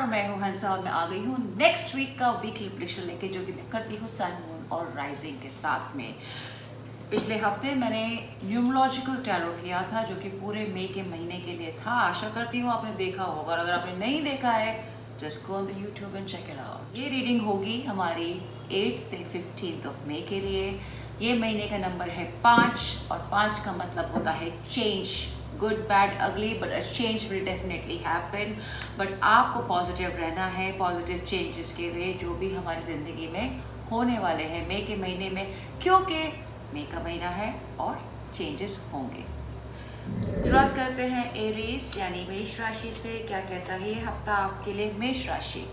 और मैं हूँ हंसा और मैं आ गई हूँ नेक्स्ट वीक का वीकली प्रेडिक्शन लेके, जो कि मैं करती हूँ सन मून और राइजिंग के साथ में। पिछले हफ्ते मैंने न्यूमरोलॉजिकल टैरो किया था जो कि पूरे मई के महीने के लिए था। आशा करती हूँ आपने देखा होगा, और अगर आपने नहीं देखा है just go on the YouTube and check it out. ये रीडिंग होगी हमारी 8 से 15 मई के लिए। ये महीने का नंबर है 5 और 5 का मतलब होता है चेंज। गुड बैड अगली but a change will definitely happen. But आपको पॉजिटिव रहना है पॉजिटिव चेंजेस के लिए जो भी हमारी ज़िंदगी में होने वाले हैं मई के महीने में, क्योंकि मई का महीना है और चेंजेस होंगे। शुरुआत करते हैं एरीज यानी मेष राशि से। क्या कहता है ये हफ्ता आपके लिए मेष राशि?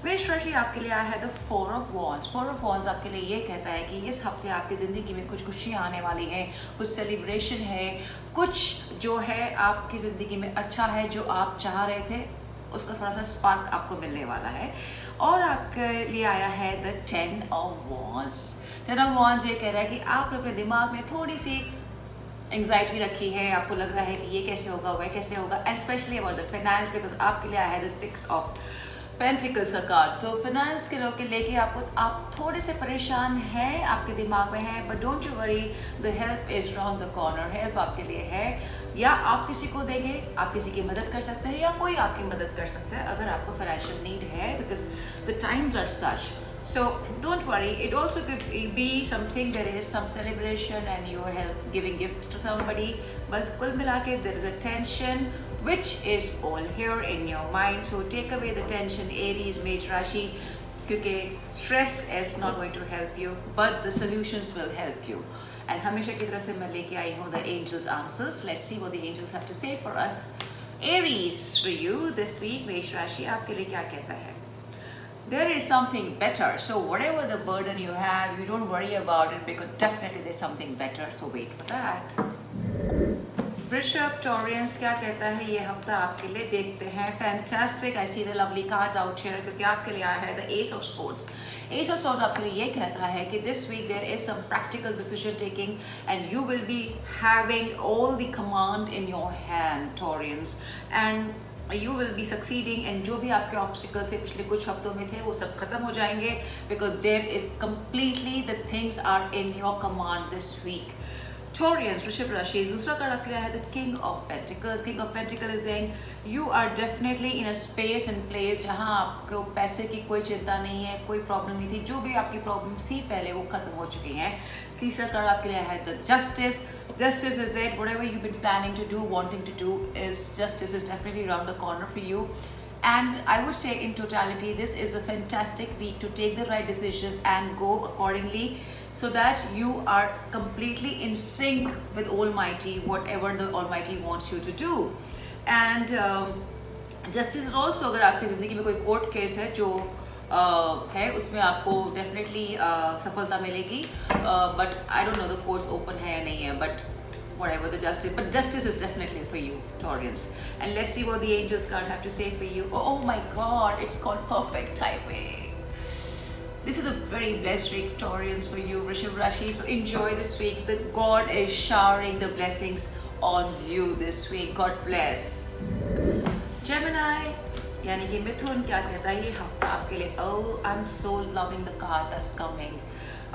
मेष राशि आपके लिए आया है the 4 of wands. 4 of wands आपके लिए ये कहता है कि इस हफ्ते आपकी ज़िंदगी में कुछ खुशियाँ आने वाली हैं, कुछ सेलिब्रेशन है, कुछ जो है आपकी ज़िंदगी में अच्छा है जो आप चाह रहे थे उसका थोड़ा सा स्पार्क आपको मिलने वाला है। और आपके लिए आया है the 10 of wands. 10 of wands ये कह रहा है कि आपने अपने दिमाग में थोड़ी सी एंग्जाइटी रखी है, आपको लग रहा है कि ये कैसे होगा वह कैसे होगा, and specially about the finance, because आपके लिए आया है द 6 ऑफ पेंटिकल्स का कार्ड। तो फाइनेंस के लोग के लेके आप थोड़े से परेशान हैं, आपके दिमाग में है, but don't you worry, the help is round the corner. Help आपके लिए है, या आप किसी को देंगे, आप किसी की मदद कर सकते हैं, या कोई आपकी मदद कर सकता है अगर आपको फाइनेंशियल नीड है, because the times are such. So don't worry, it also could be something, there is some celebration and you are giving gifts to somebody, but कुल मिला के there is a tension which is all here in your mind. So take away the tension, Aries, Mesh Rashi, क्योंकि stress is not going to help you, but the solutions will help you. And हमेशा की तरह से मैं लेके आई हूँ the angels answers. Let's see what the angels have to say for us. Aries, for you this week, Mesh Rashi आपके लिए क्या कहता है? There is something better, so whatever the burden you have, you don't worry about it, because definitely there's something better, so wait for that. वृषभ, Taureans क्या कहता है ये हफ्ता आपके लिए? देखते हैं। Fantastic, I see the lovely cards out here, क्योंकि आपके लिए आया है the ace of swords. Ace of swords आपके लिए ये कहता है कि this week there is some practical decision taking and you will be having all the command in your hand, Taureans, and you will be succeeding, and जो भी आपके obstacles थे पिछले कुछ हफ्तों में थे वो सब खत्म हो जाएंगे, because there is completely the things are in your command this week. Taurians, वृषभ राशि, दूसरा कार्ड आपके लिए है the King of Pentacles. King of Pentacles is saying you are definitely in a space and place जहाँ आपको पैसे की कोई चिंता नहीं है, कोई प्रॉब्लम नहीं थी, जो भी आपकी प्रॉब्लम थी पहले वो खत्म हो चुकी हैं। तीसरा कार्ड आपके लिए है the Justice. Justice is that whatever you've been planning to do, wanting to do, is justice is definitely around the corner for you. And I would say in totality, this is a fantastic week to take the right decisions and go accordingly, so that you are completely in sync with Almighty, whatever the Almighty wants you to do. And justice is also, अगर आपकी ज़िंदगी में कोई court case है जो है उसमें आपको डेफिनेटली सफलता मिलेगी, but I don't know the courts open है या नहीं है, but whatever the justice, but justice is definitely for you, Taurians. And let's see what the angels card have to say for you. Oh my god, it's called perfect timing. This is a very blessed week, Taurians, for you, Vrishabh Rashi, so enjoy this week. The God is showering the blessings on you this week. God bless. Gemini यानी कि मिथुन क्या कहता है ये हफ्ता आपके लिए? Oh, I'm so loving the card that's coming.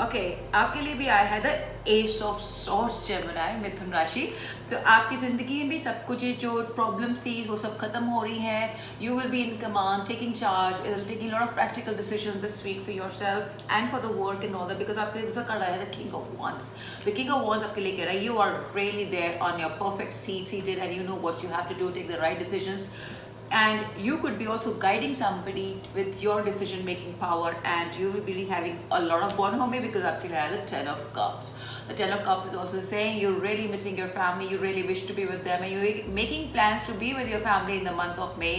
Okay, आपके लिए भी आया है the ace of swords, Gemini, Mithun राशि। तो आपकी ज़िंदगी में भी सब कुछ जो प्रॉब्लम्स थी वो सब खत्म हो रही हैं। You will be in command, taking charge, taking lot of practical decision this week for your self and for the work and all that, because आपके लिए दूसरा कार्ड आया है the king of wands. The king of wands आपके लिए कह रहा है you are really there on your perfect seat, seated, and you know what you have to do, take the right decisions. And you could be also guiding somebody with your decision making power, and you will be having a lot of bonhomie, because आपके लिए the 10 of cups. The 10 of cups is also saying you're really missing your family, you really wish to be with them, and you're making plans to be with your family in the month of May.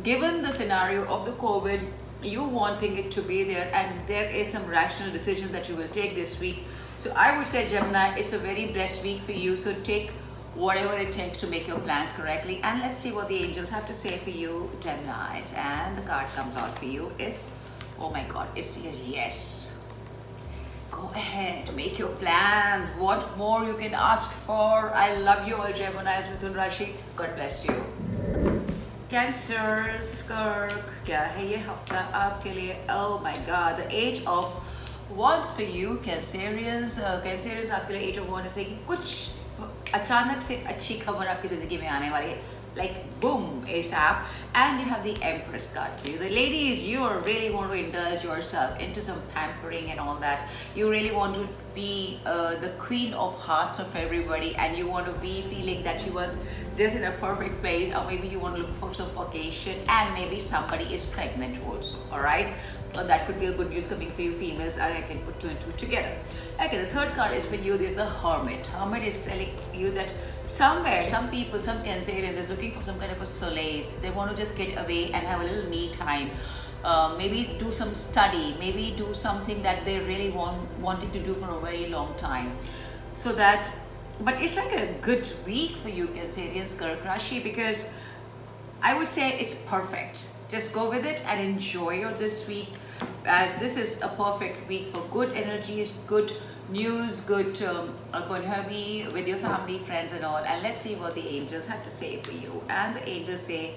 Given the scenario of the COVID, you wanting it to be there, and there is some rational decision that you will take this week. So I would say, Gemini, it's a very blessed week for you, so take whatever it takes to make your plans correctly. And let's see what the angels have to say for you, Geminis. And the card comes out for you is, oh my god, it's a yes. Go ahead, make your plans. What more you can ask for? I love you all, Geminis, Mithun Rashi. God bless you. Cancer स्कर्क क्या है ये हफ्ता आपके लिए? Oh my God, the age of wands for you, Cancerians. Cancerians आपके लिए age of wands जैसे कि कुछ अचानक से अच्छी खबर आपकी ज़िंदगी में आने वाली है, like boom, ASAP. And you have the Empress card for you. The ladies, you really want to indulge yourself into some pampering and all that. You really want to be the queen of hearts of everybody, and you want to be feeling that you are just in a perfect place, or maybe you want to look for some vacation, and maybe somebody is pregnant also. All right, so that could be a good news coming for you females, and I can put two and two together. Okay, the third card is for you. There's the Hermit. Hermit is telling you that somewhere, some people, some Cancerians is looking for some kind of a solace. They want to just get away and have a little me time. Maybe do some study, maybe do something that they really wanted to do for a very long time. So that, but it's like a good week for you Cancerians, Kark Rashi, because I would say it's perfect. Just go with it and enjoy this week, as this is a perfect week for good energies, good news, good hobby with your family, friends and all. And let's see what the angels have to say for you. And the angels say,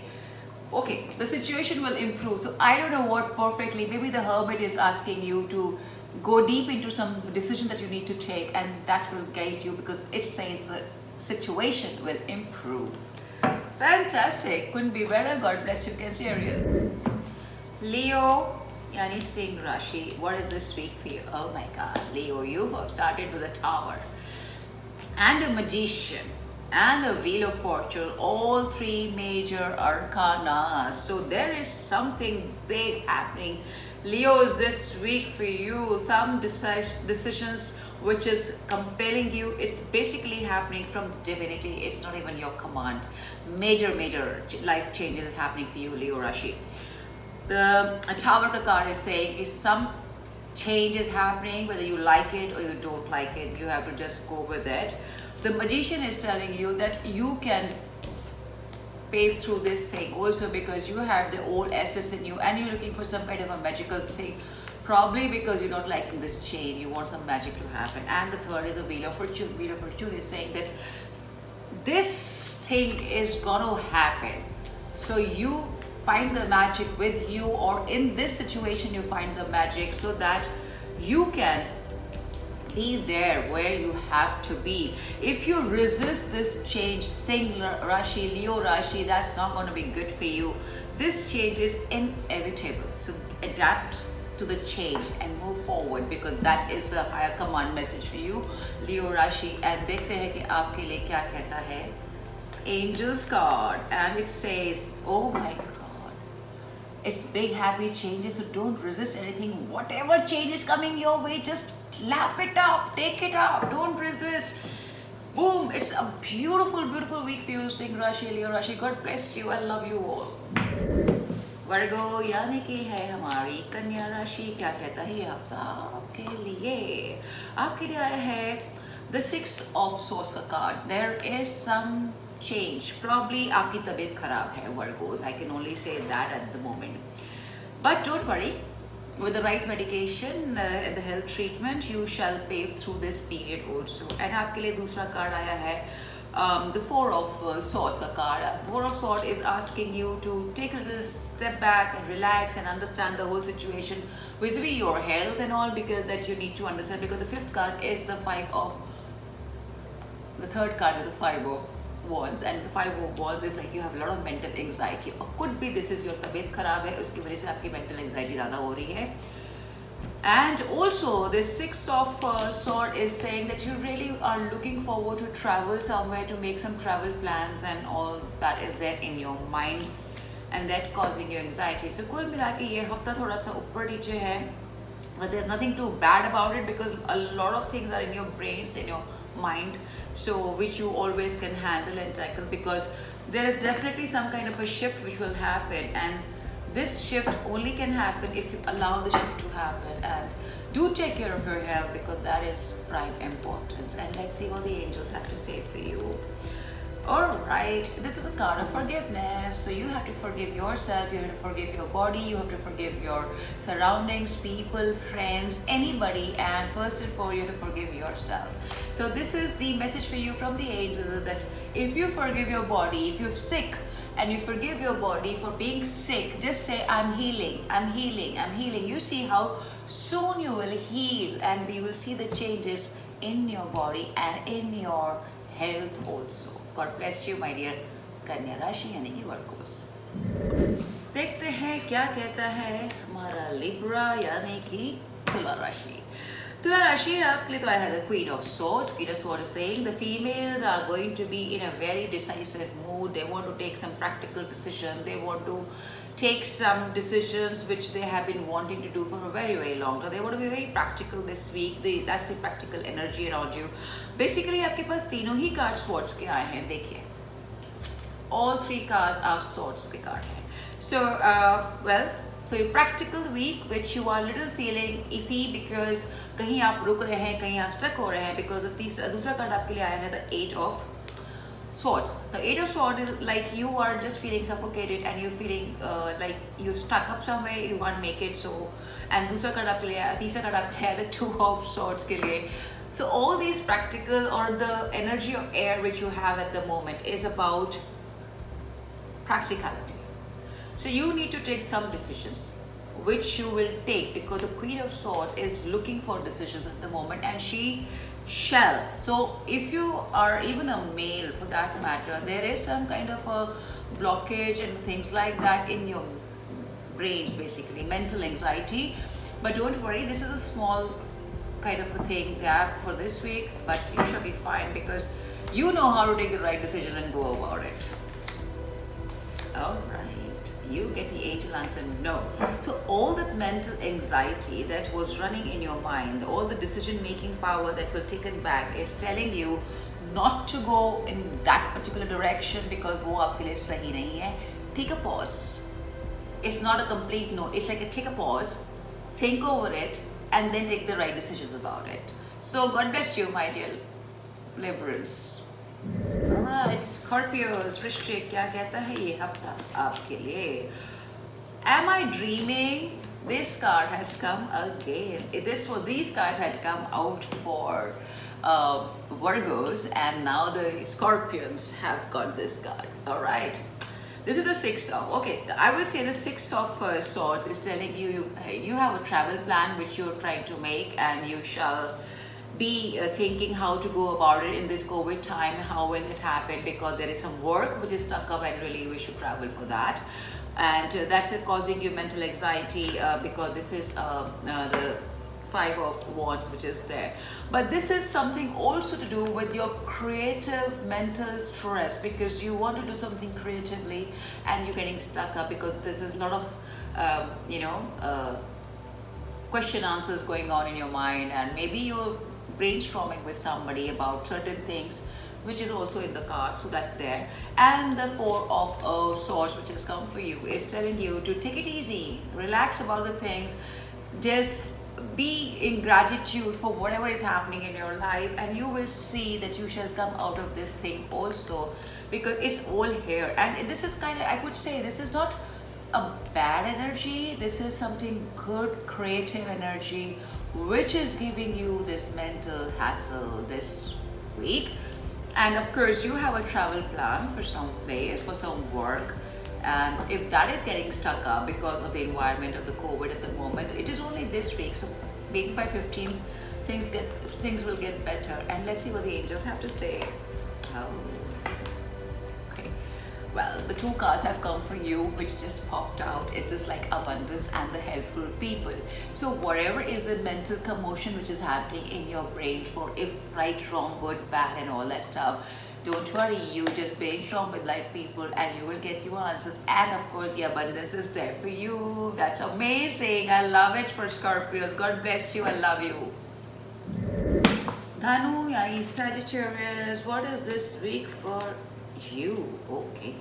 okay, the situation will improve. So I don't know what perfectly, maybe the Hermit is asking you to go deep into some decision that you need to take, and that will guide you, because it says the situation will improve. Fantastic, couldn't be better. God bless you, Cancerian. Leo, yani Singh Rashi, what is this week for you? Oh my God, Leo, you have started with a Tower and a Magician and a Wheel of Fortune, all three major arcana. So there is something big happening, Leos, this week for you. Some decisions which is compelling you, it's basically happening from divinity. It's not even your command. Major life changes is happening for you, Leo Rashi. The Tower card is saying is some change is happening, whether you like it or you don't like it, you have to just go with it. The Magician is telling you that you can pave through this thing also, because you have the old essence in you and you're looking for some kind of a magical thing, probably because you're not liking this chain, you want some magic to happen. And the third is the Wheel of Fortune. Wheel of Fortune is saying that this thing is gonna happen, so you find the magic with you, or in this situation you find the magic, so that you can be there where you have to be. If you resist this change, Singh Rashi, Leo Rashi, that's not going to be good for you. This change is inevitable, so adapt to the change and move forward, because that is a higher command message for you, Leo Rashi. And देखते हैं कि आपके लिए क्या कहता है Angels card, and it says, oh my God, it's big happy changes, so don't resist anything. Whatever change is coming your way, just lap it up, take it up, don't resist. Boom, it's a beautiful week for you, Singh Rashi, Leo Rashi. God bless you, I love you all. वर्गो यानी कि है हमारी कन्या राशि, क्या कहता है ये हफ्ता आपके लिए? आपके लिए आया है the 6 of Swords का card. There is some change, probably आपकी तबीयत खराब है Virgos, I can only say that at the moment, but don't worry, with the right medication and the health treatment you shall pave through this period also. And आपके लिए दूसरा card आया है the 4 of Swords का card. 4 of Swords is asking you to take a little step back and relax and understand the whole situation vis-a-vis your health and all, because that you need to understand, because the 5th card is the 5 of, the 3rd card is the 5 of Wands, and the 5 of Wands is like you have a lot of mental anxiety, or could be this is your तबीयत खराब है, उसकी वजह से आपकी mental anxiety ज़्यादा हो रही है. And also this 6 of Sword is saying that you really are looking forward to travel somewhere, to make some travel plans, and all that is there in your mind, and that causing you anxiety. So कुल मिला के ये हफ्ता थोड़ा सा ऊपर नीचे है, but there's nothing too bad about it, because a lot of things are in your brains, in your mind, so which you always can handle and tackle, because there is definitely some kind of a shift which will happen, and this shift only can happen if you allow the shift to happen. And do take care of your health, because that is prime importance. And let's see what the angels have to say for you. Alright, this is a card of forgiveness. So you have to forgive yourself, you have to forgive your body, you have to forgive your surroundings, people, friends, anybody, and first and foremost you have to forgive yourself. So this is the message for you from the angels, that if you forgive your body, if you're sick and you forgive your body for being sick, just say, I'm healing, I'm healing, I'm healing. You see how soon you will heal, and you will see the changes in your body and in your health also. God bless you, my dear कन्या राशि यानी कि Virgo's. देखते हैं क्या कहता है हमारा लिब्रा यानी कि तुला राशि। तुला राशि आपके लिए तो आया है the Queen of Swords. Queen of Swords is saying the females are going to be in a very decisive mood. They want to take some practical decision. They want to take some decisions which they have been wanting to do for a very, very long time. They want to be very practical this week. That's the practical energy around you. Basically, आपके पास तीनों ही card Swords के आए हैं, देखिए. All three cards are Swords के card हैं. So, so a practical week which you are little feeling iffy because कहीं आप रुक रहे हैं, कहीं आप stuck हो रहे हैं, because दूसरा कार्ड आपके लिए आया है the Eight of Swords. The Eight of Swords is like you are just feeling suffocated and you're feeling like you're stuck up somewhere, you can't make it. So, and दूसरा card आपके लिए, तीसरा card आपके लिए the Two of Swords के लिए. So all these practical or the energy of air which you have at the moment is about practicality. So you need to take some decisions which you will take, because the Queen of Swords is looking for decisions at the moment, and she shall. So if you are even a male for that matter, there is some kind of a blockage and things like that in your brains, basically mental anxiety. But don't worry, this is a small kind of a thing gap for this week, but you should be fine because you know how to take the right decision and go about it. All right, you get the angel answer no. So all that mental anxiety that was running in your mind, all the decision making power that will taken back is telling you not to go in that particular direction because वो आपके लिए सही नहीं है. Take a pause. It's not a complete no. It's like take a pause, think over it, and then take the right decisions about it. So God bless you, my dear Liberals. Alright, Scorpios, वृश्चिक क्या कहता है ये हफ्ता आपके लिए? Am I dreaming? This card has come again. These cards had come out for Virgos, and now the Scorpions have got this card. Alright. This is the Six of, okay, I will say the Six of Swords is telling you, you have a travel plan which you're trying to make, and you shall be thinking how to go about it in this COVID time, how will it happen, because there is some work which is stuck up and really we should travel for that. And that's causing you mental anxiety because this is the Five of Wands which is there. But this is something also to do with your creative mental stress, because you want to do something creatively and you're getting stuck up because this is a lot of question answers going on in your mind, and maybe you're brainstorming with somebody about certain things which is also in the card, so that's there. And the Four of Swords which has come for you is telling you to take it easy, relax about the things, just be in gratitude for whatever is happening in your life, and you will see that you shall come out of this thing also, because it's all here. And this is kind of, I would say, this is not a bad energy, this is something good, creative energy which is giving you this mental hassle this week. And of course you have a travel plan for some place, for some work, and if that is getting stuck up because of the environment of the COVID at the moment, it is only this week, so maybe by 15th things will get better. And let's see what the angels have to say. Well, the two cards have come for you which just popped out. It's just like abundance and the helpful people. So whatever is the mental commotion which is happening in your brain for if right, wrong, good, bad and all that stuff, don't worry, you just brainstorm with like people and you will get your answers. And of course the abundance is there for you. That's amazing. I love it for Scorpios. God bless you. I love you. Dhanu, yani Sagittarius, what is this week for you? Okay.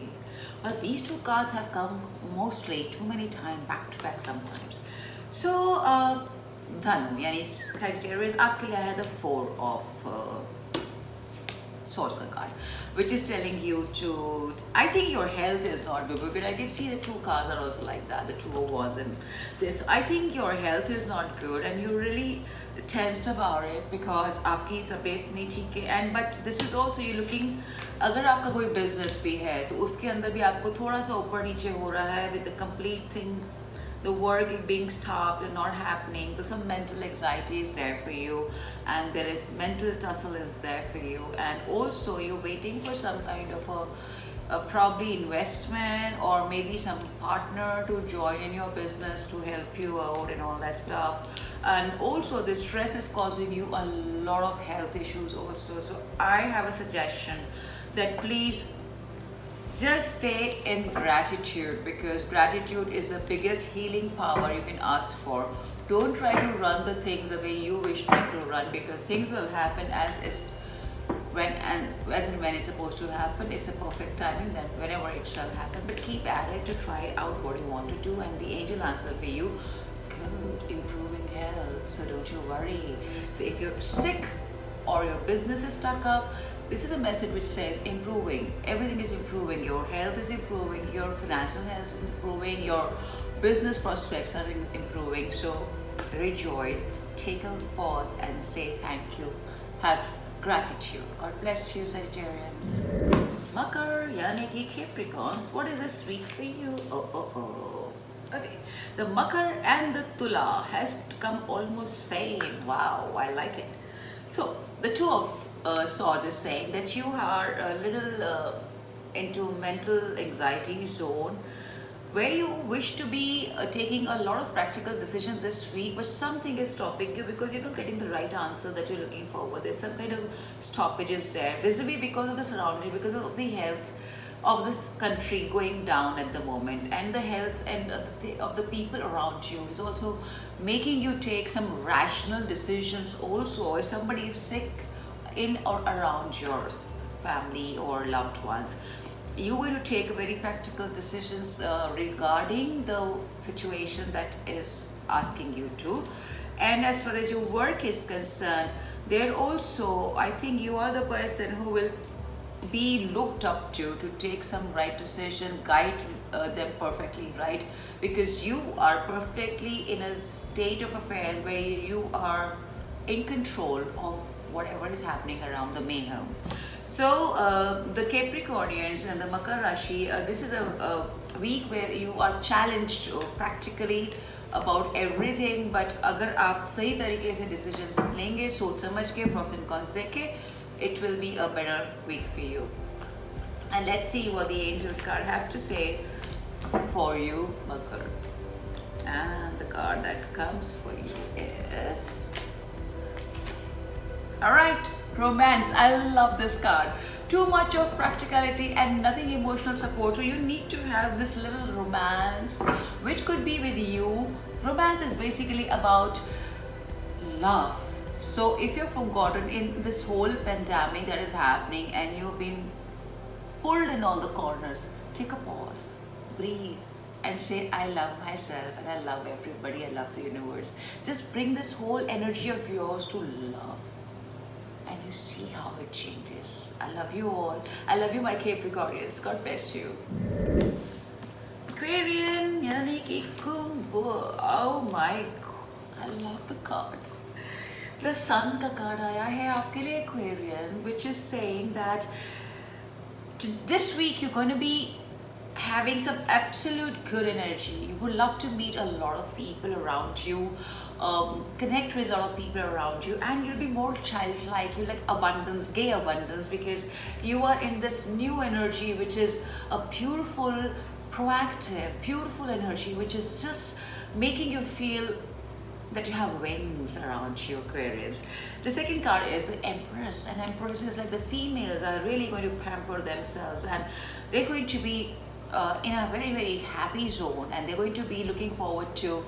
Well, these two cards have come mostly too many times back to back sometimes. So Dhanu yani Sagittarius, आपके लिए है the Four of Swords card, which is telling you to, I think your health is not good, because I did see the two cards are also like that, the Two of Wands and this. I think your health is not good and you really tensed about it because आपकी तबीयत नहीं ठीक है and but this is also you looking, अगर आपका कोई business भी है तो उसके अंदर भी आपको थोड़ा सा ऊपर नीचे हो रहा है with the complete thing, the work being stopped and not happening, so some mental anxiety is there for you and there is mental tussle is there for you, and also you're waiting for some kind of a probably investment or maybe some partner to join in your business to help you out and all that stuff. And also the stress is causing you a lot of health issues also. So I have a suggestion that please just stay in gratitude, because gratitude is the biggest healing power you can ask for. Don't try to run the things the way you wish them to run, because things will happen as is when it's supposed to happen. It's a perfect timing, then whenever it shall happen. But keep at it to try out what you want to do, and the angel answer for you, good, improving health. So don't you worry. So if you're sick or your business is stuck up, this is a message which says improving. Everything is improving. Your health is improving. Your financial health is improving. Your business prospects are improving. So rejoice. Take a pause and say thank you. Have gratitude. God bless you, Sagittarians. Makar, yani ki Capricorns. What is this week for you? Oh. Okay, the Makar and the Tula has come almost same. Wow, I like it. So the two of swords is saying that you are a little into mental anxiety zone, where you wish to be taking a lot of practical decisions this week, but something is stopping you because you're not getting the right answer that you're looking for. There's some kind of stoppages there, visibly because of the surrounding, because of the health of this country going down at the moment, and the health and of the people around you is also making you take some rational decisions. Also, if somebody is sick in or around your family or loved ones, you're going to take very practical decisions regarding the situation that is asking you to. And as far as your work is concerned, there also, I think you are the person who will be looked up to take some right decision, guide them perfectly right, because you are perfectly in a state of affairs where you are in control of whatever is happening around the mayhem. So the Capricornians and the Makar Rashi, this is a week where you are challenged practically about everything, but अगर आप सही तरीके से decisions लेंगे, सोच समझ के, pros and cons देके, it will be a better week for you. And let's see what the angels card have to say for you, Makar. And the card that comes for you is, alright, romance. I love this card. Too much of practicality and nothing emotional support. So you need to have this little romance, which could be with you. Romance is basically about love. So if you're forgotten in this whole pandemic that is happening and you've been pulled in all the corners, take a pause, breathe, and say, I love myself and I love everybody, I love the universe. Just bring this whole energy of yours to love, and you see how it changes. I love you all. I love you, my Capricornians. God bless you. Aquarian, yani ki Kumbh. Oh my God, I love the cards. The sun ka card aaya hai aapke liye, Aquarian, which is saying that this week you're going to be having some absolute good energy. You would love to meet a lot of people around you, connect with a lot of people around you, and you'll be more childlike. You like abundance, gay abundance, because you are in this new energy, which is a beautiful, proactive, beautiful energy, which is just making you feel that you have wings around you, Aquarius. The second card is the Empress, and Empress is like the females are really going to pamper themselves, and they're going to be in a very, very happy zone, and they're going to be looking forward to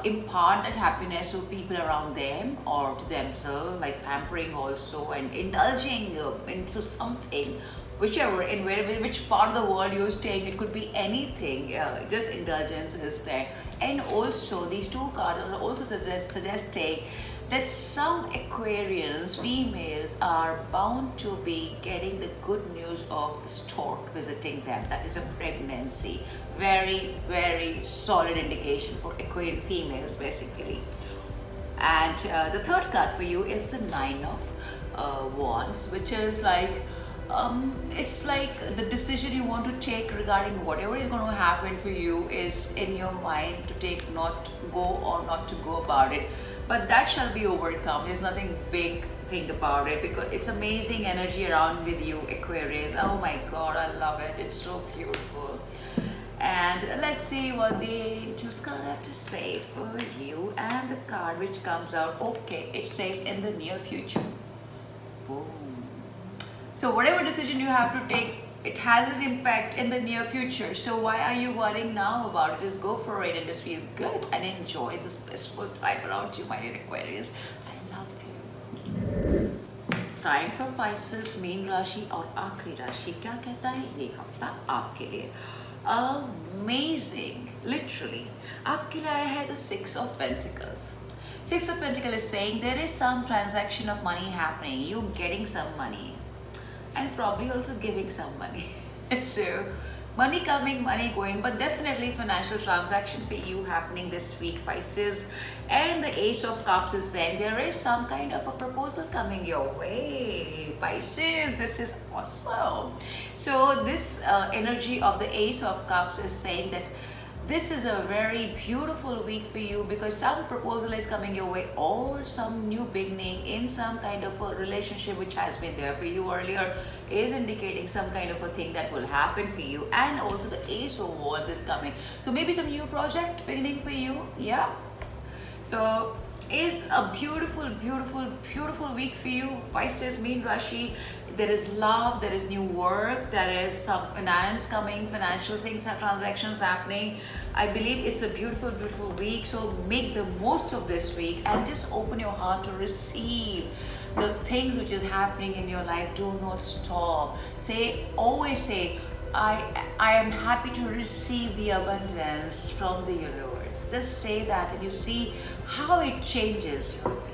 impart that happiness to people around them or to themselves, like pampering also and indulging into something, whichever, in which part of the world you're staying. It could be anything, just indulgence is there. And also these two cards are also suggesting that some Aquarians, females, are bound to be getting the good news of the stork visiting them. That is a pregnancy. Very, very solid indication for Aquarian females, basically. And the third card for you is the Nine of Wands, which is like it's like the decision you want to take regarding whatever is going to happen for you is in your mind to take, not go or not to go about it. But that shall be overcome. There's nothing big think about it because it's amazing energy around with you, Aquarius. Oh my God, I love it. It's so beautiful. And let's see what the angels gonna have to say for you. And the card which comes out, okay, it says in the near future. Boom. So whatever decision you have to take, it has an impact in the near future. So why are you worrying now about it? Just go for it and just feel good and enjoy this blissful time around you, my dear Aquarius. I love you. Time for Pisces mean राशि और आखिरी राशि क्या कहता है ये हफ्ता आपके लिए? अमेजिंग, लिटरली आपके लिए आया है the six of pentacles. Six of Pentacles is saying there is some transaction of money happening, you getting some money and probably also giving some money. So money coming, money going, but definitely financial transaction for you happening this week, Pisces. And the Ace of Cups is saying there is some kind of a proposal coming your way, Pisces. This is awesome. So this energy of the Ace of Cups is saying that this is a very beautiful week for you because some proposal is coming your way or some new beginning in some kind of a relationship which has been there for you earlier is indicating some kind of a thing that will happen for you. And also the Ace of Wands is coming. So maybe some new project beginning for you. Yeah. So is a beautiful, beautiful, beautiful week for you, Pisces, Mean Rashi. There is love, there is new work, there is some finance coming, financial things, transactions happening. I believe it's a beautiful, beautiful week. So make the most of this week and just open your heart to receive the things which is happening in your life. Do not stop. Always say, I am happy to receive the abundance from the universe. Just say that and you see how it changes your things.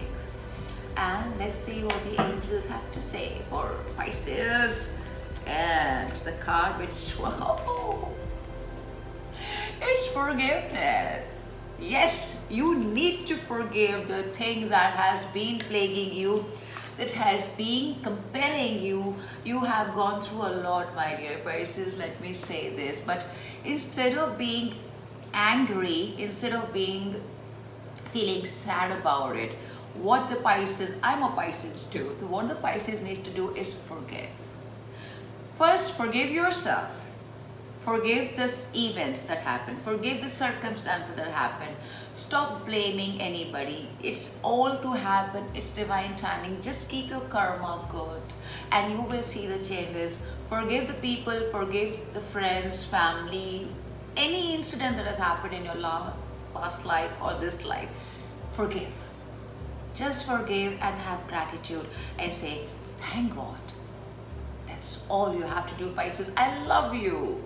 And let's see what the angels have to say for Pisces. And the card which, wow, it's forgiveness. Yes, you need to forgive the things that has been plaguing you, that has been compelling you. You have gone through a lot, my dear Pisces, let me say this. But instead of being angry, instead of feeling sad about it, what the Pisces, I'm a Pisces too, what the Pisces needs to do is forgive. First, forgive yourself. Forgive the events that happen. Forgive the circumstances that happen. Stop blaming anybody. It's all to happen. It's divine timing. Just keep your karma good and you will see the changes. Forgive the people, forgive the friends, family, any incident that has happened in your past life or this life. Forgive. Just forgive and have gratitude and say, thank God. That's all you have to do, Pisces. I love you.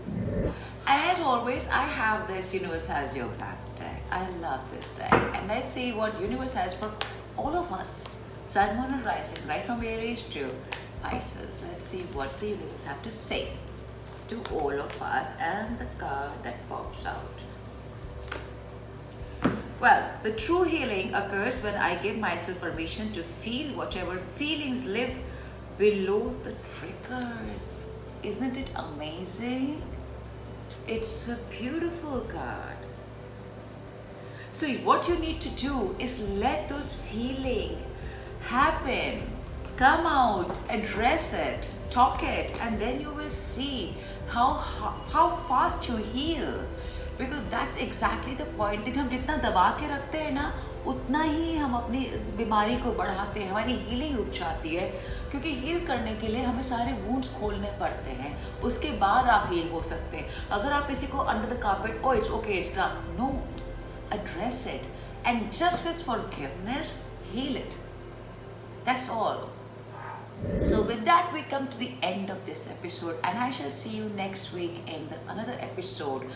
And as always, I have this Universe Has Your Back deck. I love this deck. And let's see what Universe has for all of us. Sun, Moon and Rising, right from Aries to Pisces. Let's see what the Universe have to say to all of us and the card that pops out. Well, the true healing occurs when I give myself permission to feel whatever feelings live below the triggers. Isn't it amazing? It's a beautiful card. So what you need to do is let those feelings happen, come out, address it, talk it, and then you will see how fast you heal. Because that's exactly the point. हम जितना दबा के रखते हैं ना, उतना ही हम अपनी बीमारी को बढ़ाते हैं, हमारी हीलिंग रुक जाती है. क्योंकि हील करने के लिए हमें सारे वुंड्स खोलने पड़ते हैं, उसके बाद आप हील हो सकते हैं. अगर आप किसी को under the carpet, oh it's okay, it's done. No, address it and just with forgiveness, heal it. That's all. So with that, we come to the end of this episode, and I shall see you next week in another episode.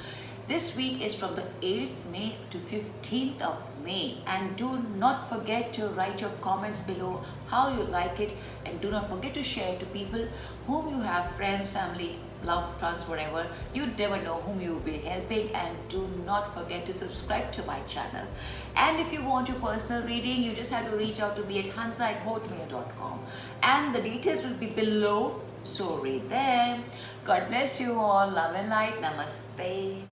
This week is from the 8th May to 15th of May, and do not forget to write your comments below how you like it, and do not forget to share to people whom you have, friends, family, love trust, whatever. You never know whom you will be helping. And do not forget to subscribe to my channel. And if you want your personal reading, you just have to reach out to me at hansa@hotmail.com. And the details will be below. So read them. God bless you all. Love and light. Namaste.